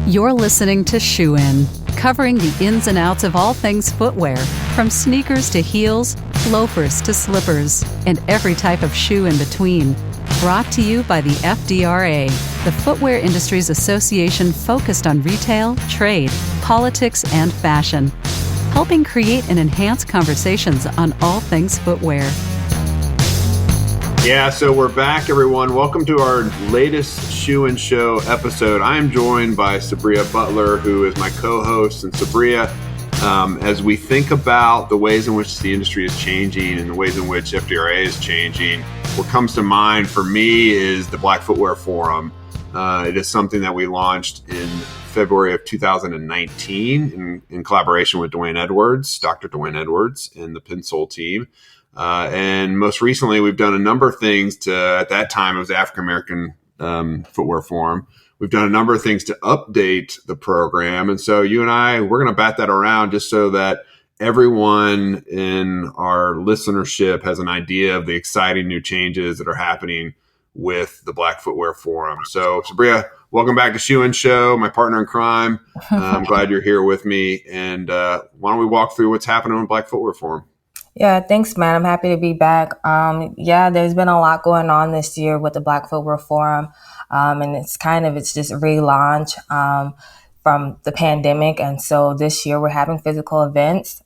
You're listening to Shoe In, covering the ins and outs of all things footwear, from sneakers to heels, loafers to slippers, and every type of shoe in between. Brought to you by the FDRA, the Footwear Industries Association focused on retail, trade, politics, and fashion, helping create and enhance conversations on all things footwear. Yeah, so we're back, everyone. Welcome to our latest Shoe and Show episode. I'm joined by Sabria Butler, who is my co-host. And Sabria, as we think about the ways in which the industry is changing and the ways in which FDRA is changing, what comes to mind for me is the Black Footwear Forum. It is something that we launched in February of 2019 in collaboration with Dwayne Edwards, Dr. Dwayne Edwards, and the Pinsole team. And most recently, we've done a number of things to, at that time, it was the African American Footwear Forum. We've done a number of things to update the program. And so you and I, we're going to bat that around just so that everyone in our listenership has an idea of the exciting new changes that are happening with the Black Footwear Forum. So Sabria, welcome back to Shoe and Show, my partner in crime. I'm glad you're here with me. And why don't we walk through what's happening on Black Footwear Forum? Yeah, thanks, Matt. I'm happy to be back. There's been a lot going on this year with the Black Footwear Forum. And it's just a relaunch from the pandemic. And so this year we're having physical events.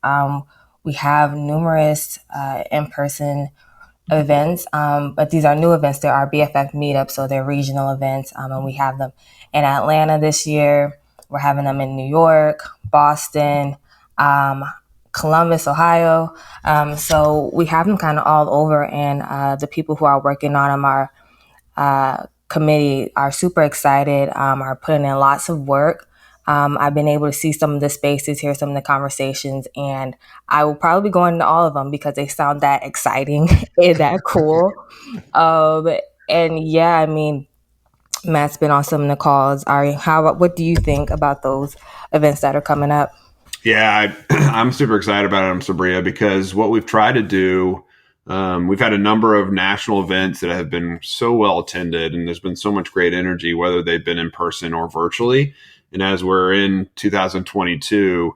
We have numerous in-person events, but these are new events. They're our BFF meetups, so they're regional events. And we have them in Atlanta this year. We're having them in New York, Boston, Columbus, Ohio. So we have them kind of all over, and the people who are working on them, our committee, are super excited, are putting in lots of work. I've been able to see some of the spaces, hear some of the conversations, and I will probably be going to all of them because they sound that exciting and that cool. Matt's been on some of the calls. Ari, what do you think about those events that are coming up? Yeah, I'm super excited about it, Sabria, because what we've tried to do, we've had a number of national events that have been so well attended, and there's been so much great energy, whether they've been in person or virtually. And as we're in 2022,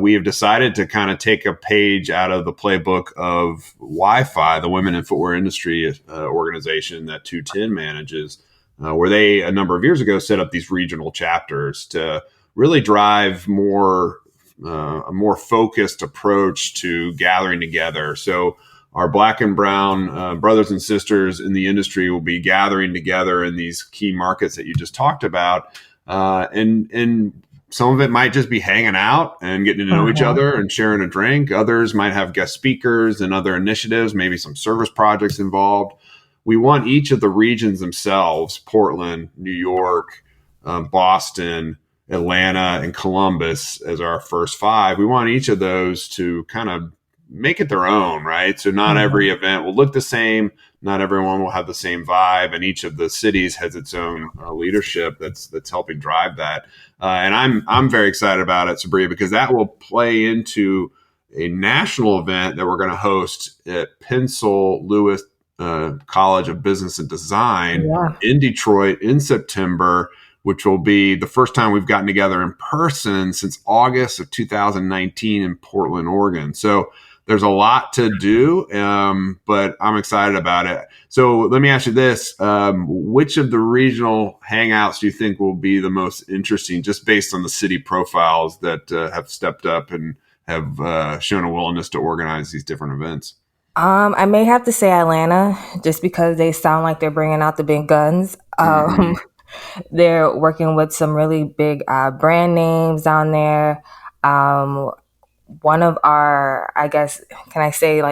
we have decided to kind of take a page out of the playbook of Wi-Fi, the Women in Footwear Industry organization that 210 manages, where they, a number of years ago, set up these regional chapters to really drive a more focused approach to gathering together. So our Black and Brown brothers and sisters in the industry will be gathering together in these key markets that you just talked about. And some of it might just be hanging out and getting to know each other and sharing a drink. Others might have guest speakers and other initiatives, maybe some service projects involved. We want each of the regions themselves, Portland, New York, Boston, Atlanta, and Columbus as our first five. We want each of those to kind of make it their own, right? So not every event will look the same. Not everyone will have the same vibe, and each of the cities has its own leadership that's helping drive that. And I'm very excited about it, Sabria, because that will play into a national event that we're going to host at Pinsole Lewis College of Business and Design in Detroit in September, which will be the first time we've gotten together in person since August of 2019 in Portland, Oregon. So there's a lot to do, but I'm excited about it. So let me ask you this. Which of the regional hangouts do you think will be the most interesting, just based on the city profiles that have stepped up and have shown a willingness to organize these different events? I may have to say Atlanta, just because they sound like they're bringing out the big guns. They're working with some really big brand names down there. One of our,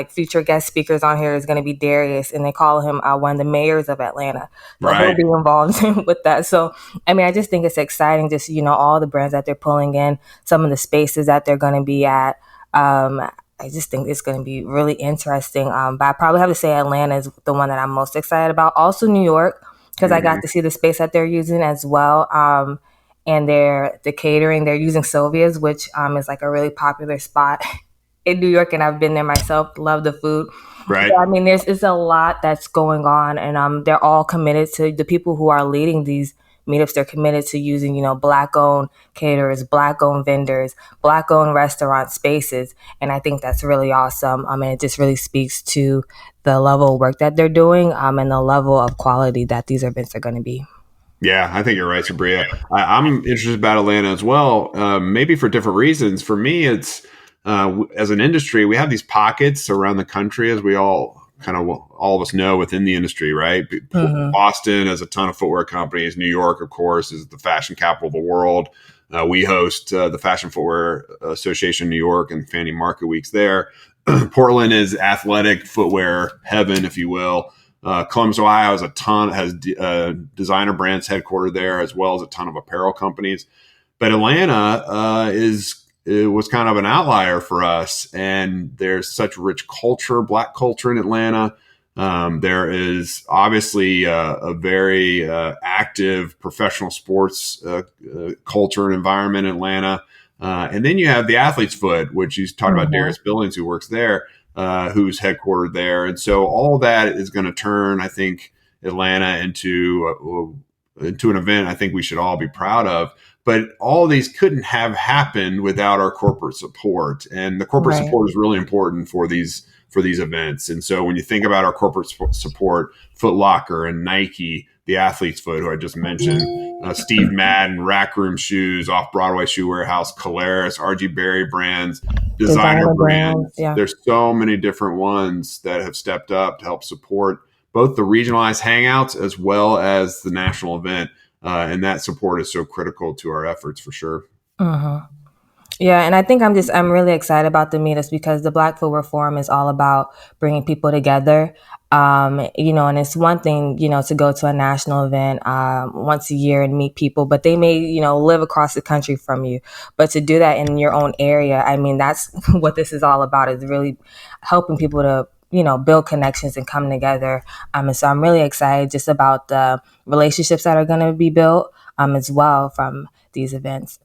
future guest speakers on here is going to be Darius, and they call him one of the mayors of Atlanta. So he'll be involved with that. So, I just think it's exciting, just, all the brands that they're pulling in, some of the spaces that they're going to be at. I just think it's going to be really interesting. But I probably have to say Atlanta is the one that I'm most excited about. Also New York, because I got to see the space that they're using as well. And the catering, they're using Sylvia's, which is like a really popular spot in New York. And I've been there myself, love the food. Right. So, there's a lot that's going on, and they're all committed to, the people who are leading these meetups. They're committed to using, Black-owned caterers, Black-owned vendors, Black-owned restaurant spaces. And I think that's really awesome. And it just really speaks to the level of work that they're doing and the level of quality that these events are going to be. Yeah, I think you're right, Sabria. I'm interested about Atlanta as well, maybe for different reasons. For me, it's as an industry, we have these pockets around the country, as we all of us know within the industry, right? Mm-hmm. Boston has a ton of footwear companies. New York, of course, is the fashion capital of the world. We host the Fashion Footwear Association in New York and Fanny Market Weeks there. Portland is athletic footwear heaven, if you will. Columbus, Ohio has designer brands headquartered there, as well as a ton of apparel companies. But Atlanta it was kind of an outlier for us, and there's such rich culture, Black culture in Atlanta. There is obviously a very active professional sports culture and environment in Atlanta. And then you have the Athlete's Foot, which you talked about Darius Billings, who works there. Who's headquartered there. And so all that is going to turn, I think, Atlanta into an event I think we should all be proud of. But all of these couldn't have happened without our corporate support. And the corporate support is really important for these events. And so when you think about our corporate support, Foot Locker and Nike, the Athlete's Foot, who I just mentioned, Steve Madden, Rack Room Shoes, Off Broadway Shoe Warehouse, Caleres, RG Berry brands, designer brands. Yeah. There's so many different ones that have stepped up to help support both the regionalized hangouts as well as the national event. And that support is so critical to our efforts for sure. Uh-huh. Yeah, and I think I'm really excited about the meetups because the Black Footwear Forum is all about bringing people together. And it's one thing, to go to a national event once a year and meet people, but they may, live across the country from you. But to do that in your own area, I mean, that's what this is all about, is really helping people to, build connections and come together. And so I'm really excited just about the relationships that are going to be built as well from these events.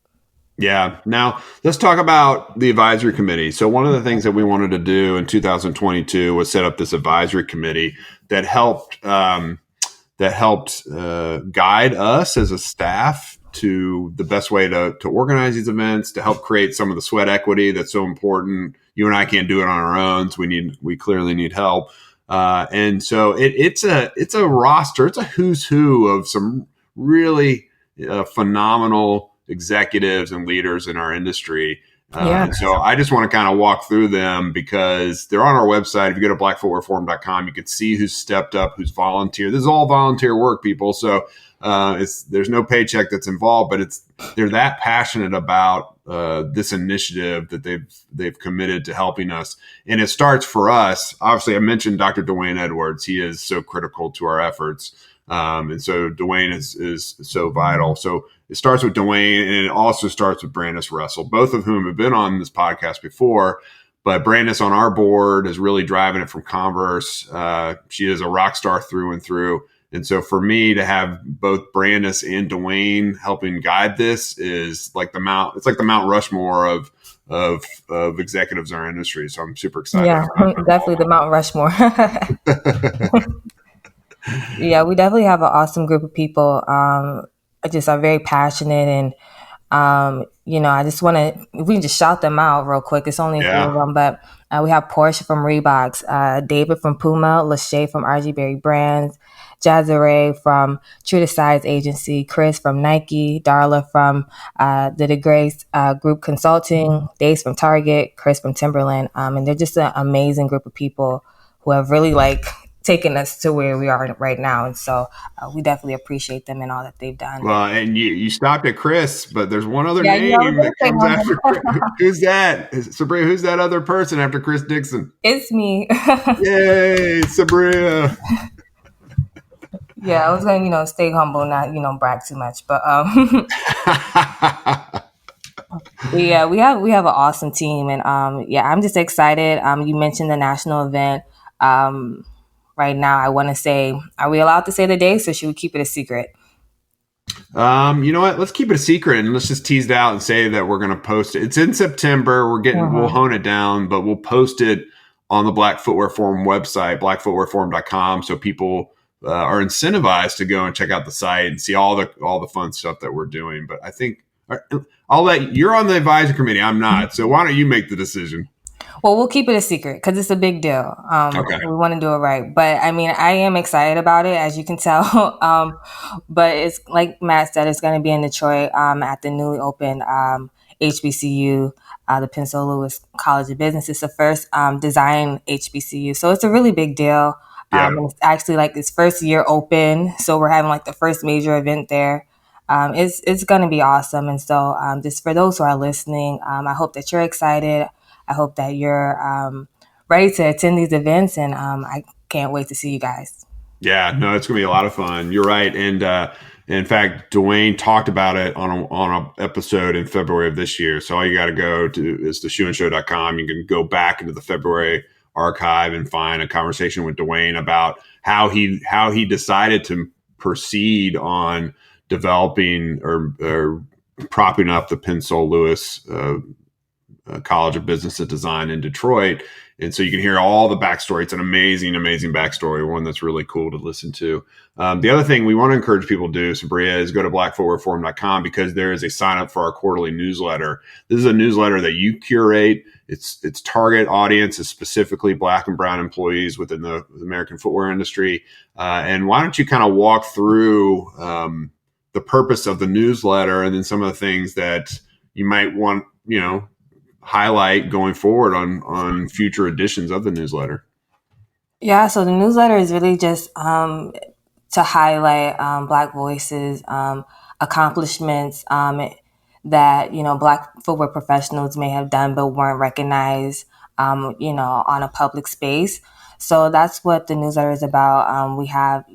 Yeah. Now let's talk about the advisory committee. So one of the things that we wanted to do in 2022 was set up this advisory committee that helped guide us as a staff to the best way to organize these events, to help create some of the sweat equity that's so important. You and I can't do it on our own, so we clearly need help. And so it's a roster, it's a who's who of some really phenomenal executives and leaders in our industry. And so I just want to kind of walk through them because they're on our website. If you go to blackfootwearforum.com, you can see who's stepped up, who's volunteered. This is all volunteer work, people. So there's no paycheck that's involved, but they're that passionate about this initiative that they've committed to helping us. And it starts for us. Obviously, I mentioned Dr. Dwayne Edwards. He is so critical to our efforts. And so Dwayne is so vital. So it starts with Dwayne, and it also starts with Brandis Russell, both of whom have been on this podcast before. But Brandis on our board is really driving it from Converse. She is a rock star through and through. And so for me to have both Brandis and Dwayne helping guide this is like the Mount Rushmore of executives in our industry. So I'm super excited. Yeah, definitely the Mount Rushmore. Yeah, we definitely have an awesome group of people. Just are very passionate, and I just want to. We can just shout them out real quick. It's only a few of them, but we have Portia from Reeboks, David from Puma, Lachey from RG Berry Brands, Jazare from True to Size Agency, Chris from Nike, Darla from the DeGrace Group Consulting, Dace from Target, Chris from Timberland, and they're just an amazing group of people who have really taken us to where we are right now. And so we definitely appreciate them and all that they've done. Well, and you stopped at Chris, but there's one other name that comes after Chris. Who's that? Sabria, who's that other person after Chris Dixon? It's me. Yay, Sabria. Yeah, I was going to, stay humble, not, brag too much. But yeah, we have an awesome team. And I'm just excited. You mentioned the national event. Right now, I want to say, are we allowed to say the dates, or should we keep it a secret? You know what? Let's keep it a secret and let's just tease it out and say that we're going to post it. It's in September. We'll hone it down, but we'll post it on the Black Footwear Forum website, blackfootwearforum.com. So people are incentivized to go and check out the site and see all the fun stuff that we're doing. But I think you're on the advisory committee. I'm not. So why don't you make the decision? Well, we'll keep it a secret because it's a big deal. Okay. We want to do it right. But I mean, I am excited about it, as you can tell. But it's like Matt said, it's going to be in Detroit at the newly opened HBCU, the Prince Louis College of Business. It's the first design HBCU. So it's a really big deal. And it's actually like its first year open. So we're having like the first major event there. It's going to be awesome. And so just for those who are listening, I hope that you're excited. I hope that you're ready to attend these events, and I can't wait to see you guys. Yeah, no, it's going to be a lot of fun. You're right. And in fact, Dwayne talked about it on an episode in February of this year. So all you got to go to is theshoeandshow.com. You can go back into the February archive and find a conversation with Dwayne about how he decided to proceed on developing or propping up the Prince Louis College of Business and Design in Detroit. And so you can hear all the backstory. It's an amazing, amazing backstory, one that's really cool to listen to. The other thing we want to encourage people to do, Sabria, is go to blackfootwearforum.com because there is a sign up for our quarterly newsletter. This is a newsletter that you curate. Its target audience is specifically Black and brown employees within the American footwear industry. And why don't you kind of walk through the purpose of the newsletter and then some of the things that you might want, highlight going forward on future editions of the newsletter? Yeah, so the newsletter is really just to highlight Black voices, accomplishments that Black footwear professionals may have done but weren't recognized, on a public space. So that's what the newsletter is about. We have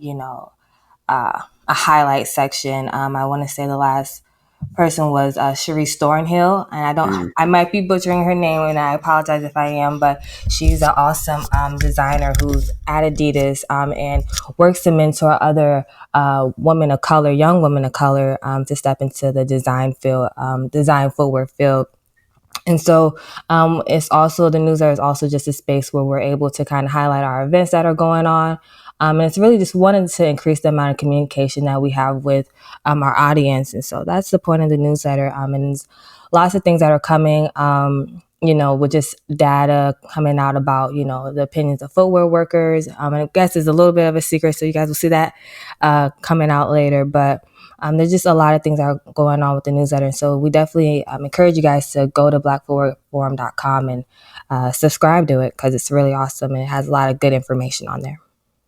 a highlight section. I want to say the last person was Sharice Thornhill, and I might be butchering her name, and I apologize if I am, but she's an awesome designer who's at Adidas and works to mentor other young women of color, to step into the design footwear field. And so it's also, the newsletter is also just a space where we're able to kind of highlight our events that are going on. And it's really just wanted to increase the amount of communication that we have with our audience. And so that's the point of the newsletter. And there's lots of things that are coming, with just data coming out about, the opinions of footwear workers. And I guess it's a little bit of a secret, so you guys will see that coming out later. But there's just a lot of things that are going on with the newsletter. And so we definitely encourage you guys to go to blackfootwearforum.com and subscribe to it because it's really awesome and it has a lot of good information on there.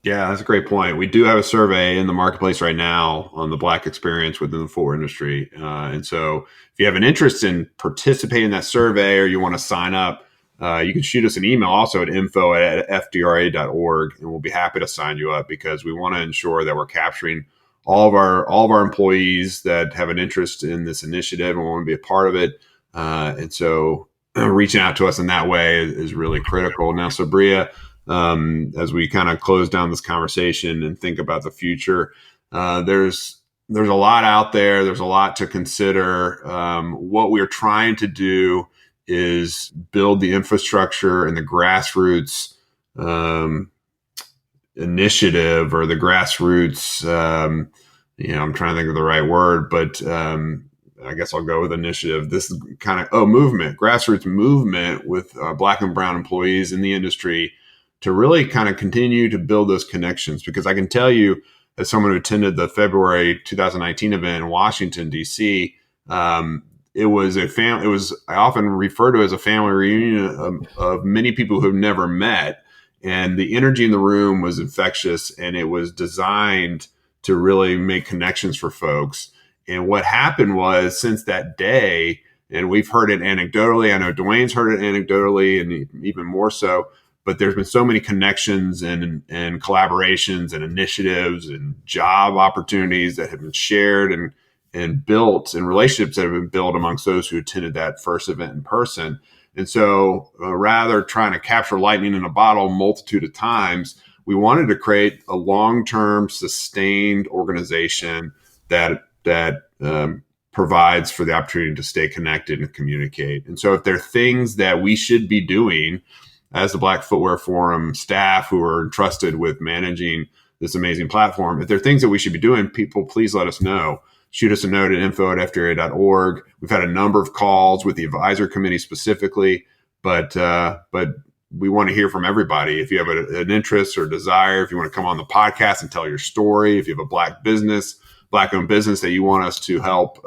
Yeah, that's a great point. We do have a survey in the marketplace right now on the Black experience within the footwear industry. And so if you have an interest in participating in that survey or you want to sign up, you can shoot us an email also at info@fdra.org, and we'll be happy to sign you up because we want to ensure that we're capturing all of our employees that have an interest in this initiative and want to be a part of it. And so reaching out to us in that way is really critical. Now, Sabria, as we kind of close down this conversation and think about the future, there's a lot out there. There's a lot to consider. What we're trying to do is build the infrastructure and the grassroots initiative or the grassroots, I'm trying to think of the right word, but I guess I'll go with initiative. This is kind of movement, grassroots movement with Black and brown employees in the industry to really kind of continue to build those connections. Because I can tell you, as someone who attended the February 2019 event in Washington, D.C., it was I often refer to as a family reunion of many people who've never met. And the energy in the room was infectious, and it was designed to really make connections for folks. And what happened was, since that day, and we've heard it anecdotally, I know Dwayne's heard it anecdotally and even more so, but there's been so many connections and collaborations and initiatives and job opportunities that have been shared and built, and relationships that have been built amongst those who attended that first event in person. And so rather trying to capture lightning in a bottle a multitude of times, we wanted to create a long-term sustained organization that provides for the opportunity to stay connected and communicate. And so if there are things that we should be doing as the Black Footwear Forum staff who are entrusted with managing this amazing platform. If there are things that we should be doing, people, please let us know. Shoot us a note at info@fdra.org. We've had a number of calls with the advisor committee specifically, but we want to hear from everybody. If you have an interest or desire, if you want to come on the podcast and tell your story, if you have a Black-owned business that you want us to help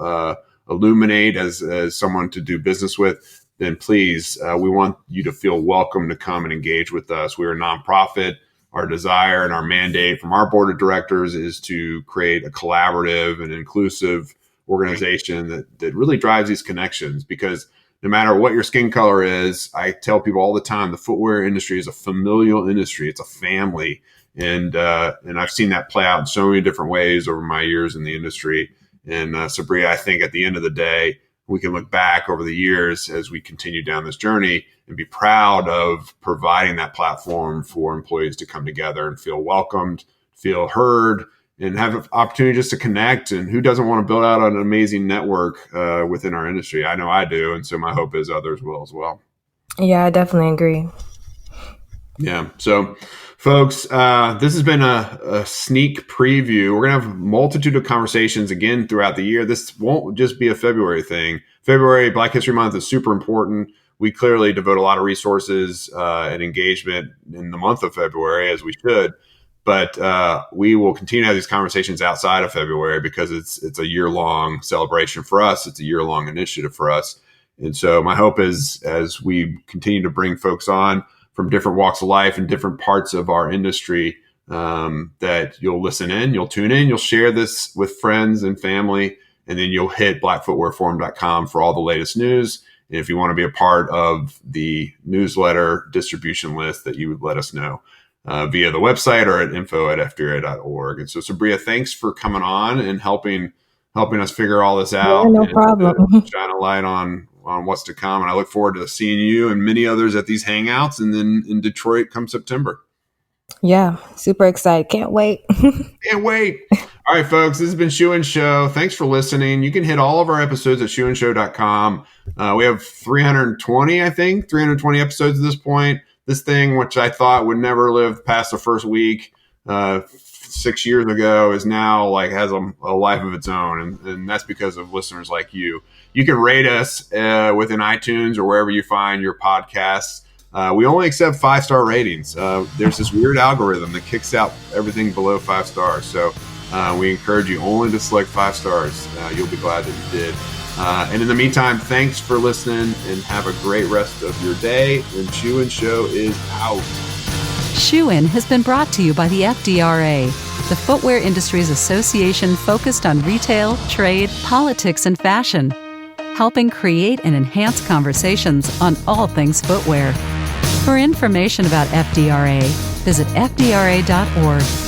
illuminate as someone to do business with, then please, we want you to feel welcome to come and engage with us. We're a nonprofit. Our desire and our mandate from our board of directors is to create a collaborative and inclusive organization that really drives these connections, because no matter what your skin color is, I tell people all the time, the footwear industry is a familial industry. It's a family. And I've seen that play out in so many different ways over my years in the industry. And Sabria, I think at the end of the day, we can look back over the years as we continue down this journey and be proud of providing that platform for employees to come together and feel welcomed, feel heard, and have an opportunity just to connect. And who doesn't want to build out an amazing network within our industry? I know I do. And so my hope is others will as well. Yeah, I definitely agree. Yeah. So, folks, this has been a sneak preview. We're going to have a multitude of conversations again throughout the year. This won't just be a February thing. February, Black History Month, is super important. We clearly devote a lot of resources and engagement in the month of February, as we should. But we will continue to have these conversations outside of February, because it's a year-long celebration for us. It's a year-long initiative for us. And so my hope is, as we continue to bring folks on from different walks of life and different parts of our industry, that you'll listen in, you'll tune in, you'll share this with friends and family, and then you'll hit blackfootwearforum.com for all the latest news. And if you want to be a part of the newsletter distribution list, that you would let us know via the website or at info@fdra.org. And so, Sabria, thanks for coming on and helping us figure all this out. Yeah, no problem. Shine a light on what's to come. And I look forward to seeing you and many others at these Hangouts, and then in Detroit come September. Yeah, super excited. Can't wait. Can't wait. All right, folks, this has been Shoe and Show. Thanks for listening. You can hit all of our episodes at shoeandshow.com. We have 320 episodes at this point. This thing, which I thought would never live past the first week 6 years ago, is now has a life of its own. And that's because of listeners like you. You can rate us within iTunes or wherever you find your podcasts. We only accept 5-star ratings. There's this weird algorithm that kicks out everything below 5 stars. So we encourage you only to select 5 stars. You'll be glad that you did. And in the meantime, thanks for listening, and have a great rest of your day. And Shoe and Show is out. Shoe In has been brought to you by the FDRA, the Footwear Industries Association focused on retail, trade, politics, and fashion, helping create and enhance conversations on all things footwear. For information about FDRA, visit fdra.org.